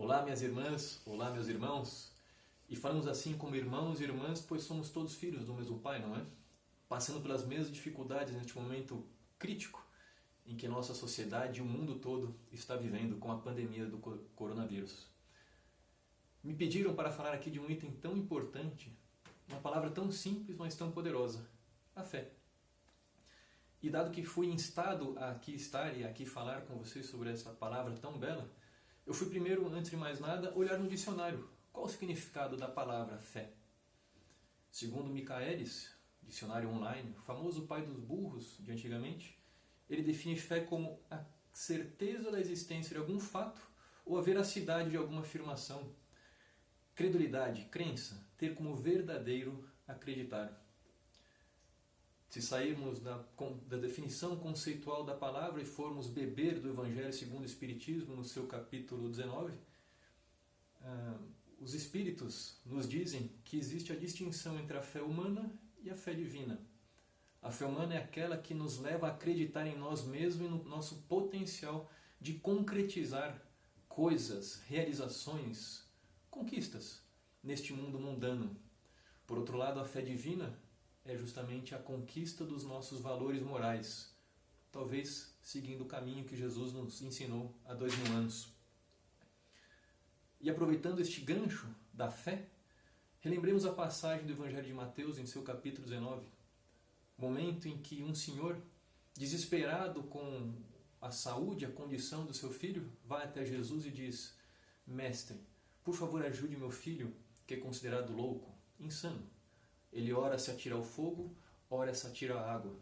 Olá, minhas irmãs, olá, meus irmãos. E falamos assim como irmãos e irmãs, pois somos todos filhos do mesmo Pai, não é? Passando pelas mesmas dificuldades neste momento crítico em que nossa sociedade e o mundo todo está vivendo com a pandemia do coronavírus. Me pediram para falar aqui de um item tão importante, uma palavra tão simples, mas tão poderosa, a fé. E dado que fui instado a aqui estar e aqui falar com vocês sobre essa palavra tão bela, eu fui primeiro, antes de mais nada, olhar no dicionário. Qual o significado da palavra fé? Segundo Michaelis, dicionário online, o famoso pai dos burros de antigamente, ele define fé como a certeza da existência de algum fato ou a veracidade de alguma afirmação. Credulidade, crença, ter como verdadeiro acreditar. Se sairmos da definição conceitual da palavra e formos beber do Evangelho segundo o Espiritismo, no seu capítulo 19, os Espíritos nos dizem que existe a distinção entre a fé humana e a fé divina. A fé humana é aquela que nos leva a acreditar em nós mesmos e no nosso potencial de concretizar coisas, realizações, conquistas neste mundo mundano. Por outro lado, a fé divina é justamente a conquista dos nossos valores morais, talvez seguindo o caminho que Jesus nos ensinou há 2000 anos. E aproveitando este gancho da fé, relembremos a passagem do Evangelho de Mateus em seu capítulo 19, momento em que um senhor, desesperado com a saúde, a condição do seu filho, vai até Jesus e diz: Mestre, por favor ajude meu filho, que é considerado louco, insano. Ele ora se atira ao fogo, ora se atira à água.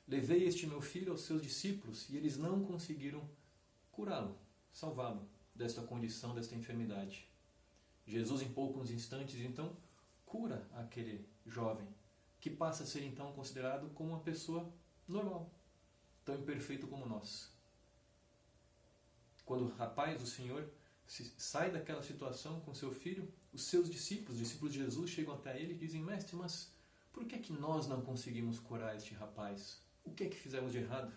Levei este meu filho aos seus discípulos e eles não conseguiram curá-lo, salvá-lo desta condição, desta enfermidade. Jesus, em poucos instantes, então, cura aquele jovem, que passa a ser então considerado como uma pessoa normal, tão imperfeito como nós. Quando o rapaz, o Senhor, sai daquela situação com seu filho, os seus discípulos, os discípulos de Jesus, chegam até ele e dizem: Mestre, mas por que é que nós não conseguimos curar este rapaz? O que é que fizemos de errado?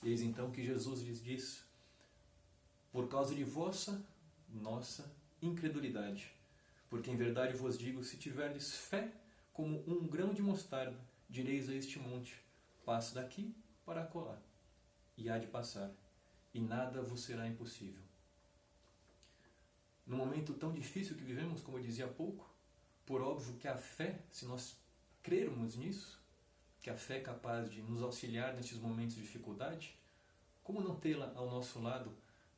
E eis então que Jesus lhes diz: por causa de nossa incredulidade. Porque em verdade vos digo, se tiverdes fé como um grão de mostarda, direis a este monte: passe daqui para acolá, e há de passar, e nada vos será impossível. Num momento tão difícil que vivemos, como eu dizia há pouco, por óbvio que a fé, se nós crermos nisso, que a fé é capaz de nos auxiliar nestes momentos de dificuldade, como não tê-la ao nosso lado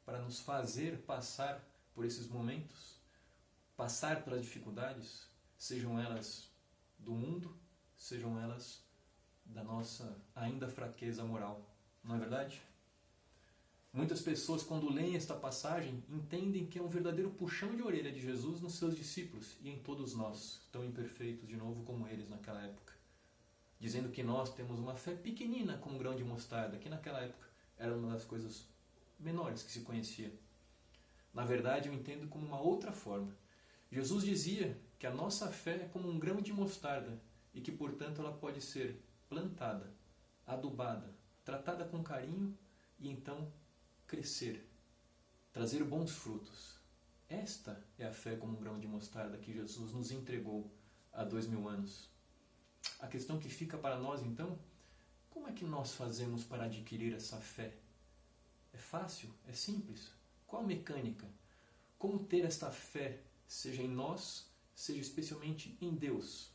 para nos fazer passar por esses momentos, passar pelas dificuldades, sejam elas do mundo, sejam elas da nossa ainda fraqueza moral, não é verdade? Muitas pessoas, quando leem esta passagem, entendem que é um verdadeiro puxão de orelha de Jesus nos seus discípulos e em todos nós, tão imperfeitos de novo como eles naquela época. Dizendo que nós temos uma fé pequenina como um grão de mostarda, que naquela época era uma das coisas menores que se conhecia. Na verdade, eu entendo como uma outra forma. Jesus dizia que a nossa fé é como um grão de mostarda e que, portanto, ela pode ser plantada, adubada, tratada com carinho e então crescer, trazer bons frutos. Esta é a fé como um grão de mostarda que Jesus nos entregou há 2000 anos. A questão que fica para nós então, como é que nós fazemos para adquirir essa fé? É fácil? É simples? Qual a mecânica? Como ter esta fé, seja em nós, seja especialmente em Deus,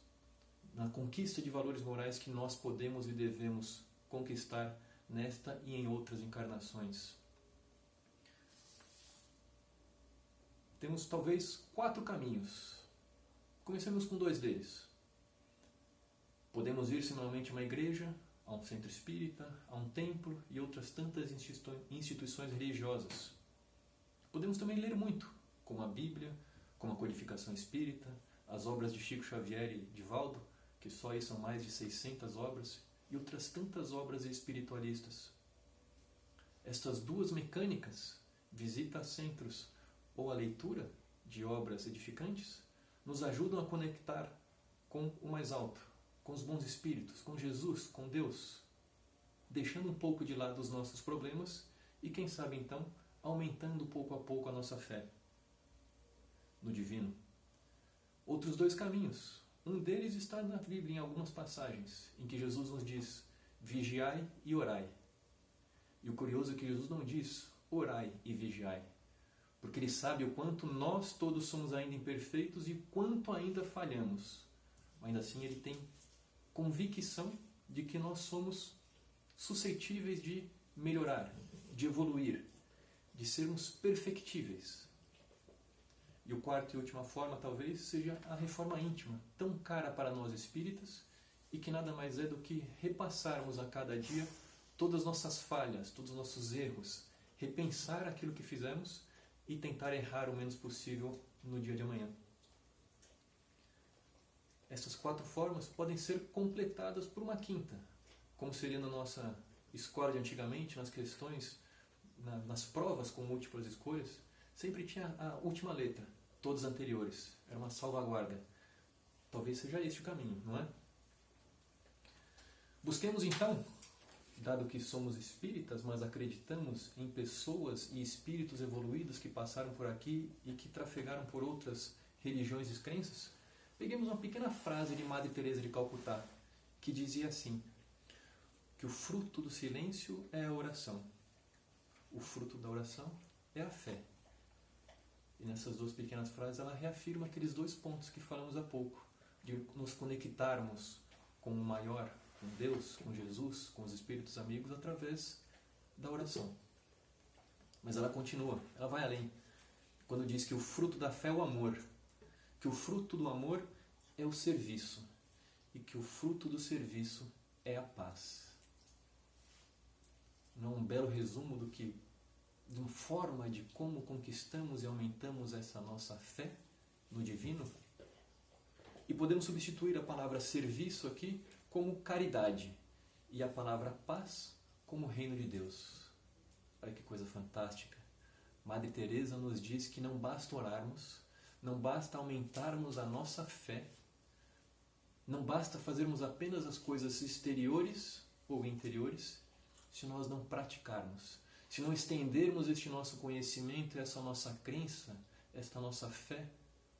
na conquista de valores morais que nós podemos e devemos conquistar nesta e em outras encarnações? Temos talvez 4 caminhos. Comecemos com 2 deles. Podemos ir semanalmente a uma igreja, a um centro espírita, a um templo e outras tantas instituições religiosas. Podemos também ler muito, como a Bíblia, como a Codificação Espírita, as obras de Chico Xavier e Divaldo, que só aí são mais de 600 obras, e outras tantas obras espiritualistas. Estas 2 mecânicas, visita a centros ou a leitura de obras edificantes, nos ajudam a conectar com o mais alto, com os bons espíritos, com Jesus, com Deus, deixando um pouco de lado os nossos problemas e, quem sabe então, aumentando pouco a pouco a nossa fé. no divino. Outros dois caminhos. Um deles está na Bíblia, em algumas passagens, em que Jesus nos diz: vigiai e orai. E o curioso é que Jesus não diz orai e vigiai, porque Ele sabe o quanto nós todos somos ainda imperfeitos e quanto ainda falhamos. Ainda assim, Ele tem convicção de que nós somos suscetíveis de melhorar, de evoluir, de sermos perfectíveis. E o quarto e última forma, talvez, seja a reforma íntima, tão cara para nós espíritas, e que nada mais é do que repassarmos a cada dia todas as nossas falhas, todos os nossos erros, repensar aquilo que fizemos e tentar errar o menos possível no dia de amanhã. Essas quatro formas podem ser completadas por uma quinta, como seria na nossa escola de antigamente, nas questões, nas provas com múltiplas escolhas, sempre tinha a última letra, todas as anteriores. Era uma salvaguarda. Talvez seja este o caminho, não é? Busquemos então, dado que somos espíritas, mas acreditamos em pessoas e espíritos evoluídos que passaram por aqui e que trafegaram por outras religiões e crenças, peguemos uma pequena frase de Madre Teresa de Calcutá, que dizia assim, que o fruto do silêncio é a oração. O fruto da oração é a fé. E nessas duas pequenas frases ela reafirma aqueles dois pontos que falamos há pouco, de nos conectarmos com o maior, com Deus, com Jesus, com os espíritos amigos, através da oração. Mas ela continua, ela vai além, quando diz que o fruto da fé é o amor, que o fruto do amor é o serviço, e que o fruto do serviço é a paz. Não é um belo resumo de uma forma de como conquistamos e aumentamos essa nossa fé no divino? E podemos substituir a palavra serviço aqui como caridade e a palavra paz como reino de Deus. Olha que coisa fantástica. Madre Teresa nos diz que não basta orarmos, não basta aumentarmos a nossa fé, não basta fazermos apenas as coisas exteriores ou interiores, se nós não praticarmos, se não estendermos este nosso conhecimento, essa nossa crença, esta nossa fé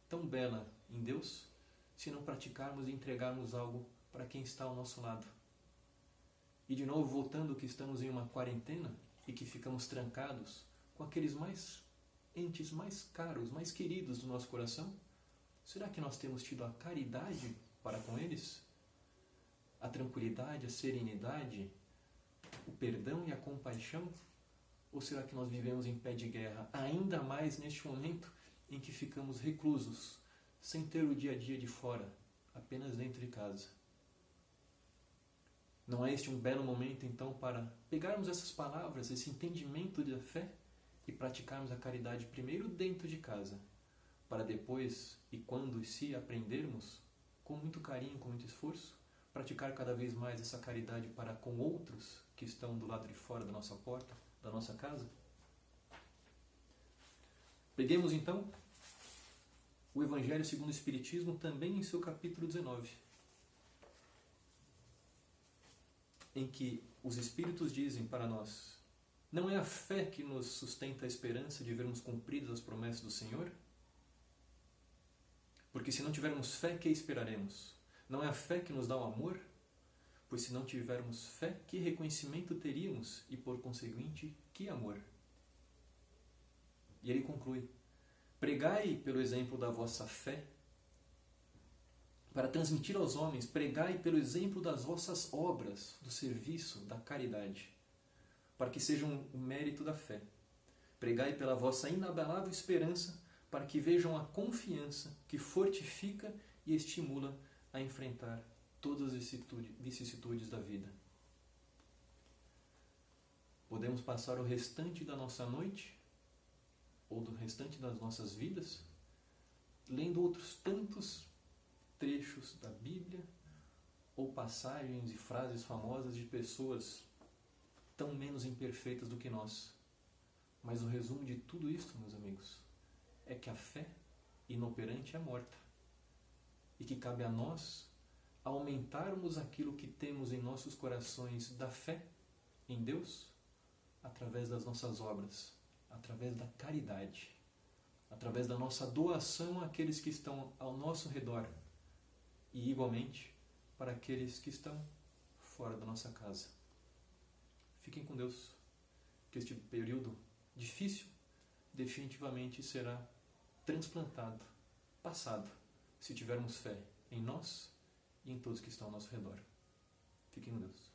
tão bela em Deus, se não praticarmos e entregarmos algo para quem está ao nosso lado. E de novo, voltando que estamos em uma quarentena e que ficamos trancados com aqueles entes mais caros, mais queridos do nosso coração, será que nós temos tido a caridade para com eles? A tranquilidade, a serenidade, o perdão e a compaixão? Ou será que nós vivemos em pé de guerra, ainda mais neste momento em que ficamos reclusos, sem ter o dia a dia de fora, apenas dentro de casa? Não é este um belo momento, então, para pegarmos essas palavras, esse entendimento da fé e praticarmos a caridade primeiro dentro de casa, para depois, e quando e se aprendermos, com muito carinho, com muito esforço, praticar cada vez mais essa caridade para com outros que estão do lado de fora da nossa porta, da nossa casa? Peguemos então o Evangelho segundo o Espiritismo, também em seu capítulo 19, em que os Espíritos dizem para nós: não é a fé que nos sustenta a esperança de vermos cumpridas as promessas do Senhor? Porque se não tivermos fé, que esperaremos? Não é a fé que nos dá o amor? Pois se não tivermos fé, que reconhecimento teríamos e, por conseguinte, que amor? E ele conclui: pregai pelo exemplo da vossa fé, para transmitir aos homens, pregai pelo exemplo das vossas obras, do serviço, da caridade, para que sejam o mérito da fé. Pregai pela vossa inabalável esperança, para que vejam a confiança que fortifica e estimula a enfrentar todas as vicissitudes da vida. Podemos passar o restante da nossa noite, ou do restante das nossas vidas, lendo outros tantos trechos da Bíblia, ou passagens e frases famosas de pessoas tão menos imperfeitas do que nós. Mas o resumo de tudo isso, meus amigos, é que a fé inoperante é morta, e que cabe a nós aumentarmos aquilo que temos em nossos corações da fé em Deus, através das nossas obras, através da caridade. através da nossa doação àqueles que estão ao nosso redor e, igualmente, para aqueles que estão fora da nossa casa. Fiquem com Deus, que este período difícil definitivamente será transplantado, passado, se tivermos fé em nós e em todos que estão ao nosso redor. Fiquem com Deus.